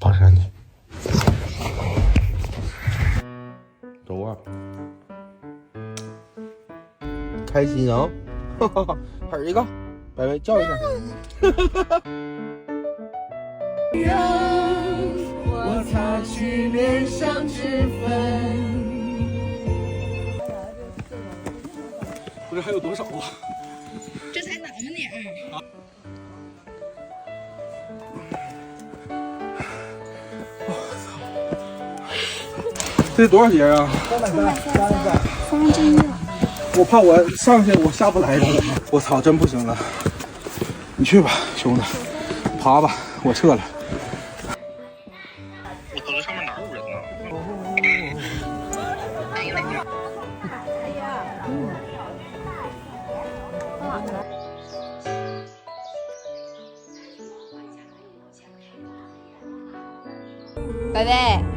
爬山去。走啊！开心啊！哈哈哈，喊一个，拜拜，叫一声。让我擦去脸上脂粉。不是还有多少啊？这才那么点儿。这多少节啊331了。我怕我上去我下不来了。我操，真不行了。你去吧，兄弟，爬吧，我撤了。我操，这上面哪有人呢？拜拜。